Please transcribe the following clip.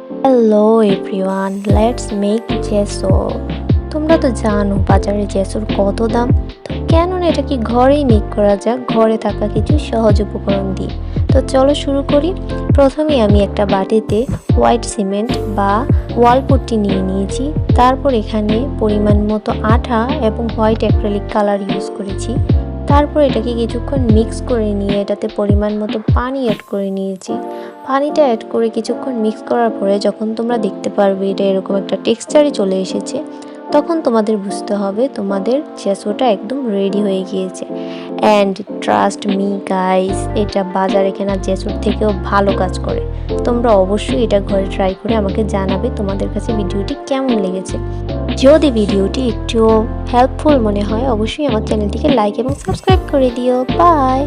Hello everyone, let's make জেসো। তোমরা তো জানো বাজারে জেসোর কত দাম। তো কেন না এটা কি ঘরেই মেক করা যাক, ঘরে থাকা কিছু সহজ উপকরণ দিয়ে। তো চলো শুরু করি। প্রথমে আমি একটা বাটিতে হোয়াইট সিমেন্ট বা ওয়াল পুট্টি নিয়ে নিয়েছি। তারপর এখানে পরিমাণ মতো আঠা এবং হোয়াইট অ্যাক্রিলিক কালার ইউজ করেছি। তারপর এটাকে কিছুক্ষণ মিক্স করে নিয়ে এটাতে পরিমাণ মতো পানি অ্যাড করে নিয়েছি। পানিটা অ্যাড করে কিছুক্ষণ মিক্স করার পরে যখন তোমরা দেখতে পারবে এটা এরকম একটা টেক্সচারে চলে এসেছে, তখন তোমাদের বুঝতে হবে তোমাদের জেসোটা একদম রেডি হয়ে গিয়েছে। অ্যান্ড ট্রাস্ট মি গাইস, এটা বাজারে কেনা জেসোর থেকেও ভালো কাজ করে। তোমরা অবশ্যই এটা ঘরে ট্রাই করে আমাকে জানাবে তোমাদের কাছে ভিডিওটি কেমন লেগেছে। যদি ভিডিওটি একটু হেল্পফুল মনে হয় অবশ্যই আমার চ্যানেলটিকে লাইক এবং সাবস্ক্রাইব করে দিও। বাই।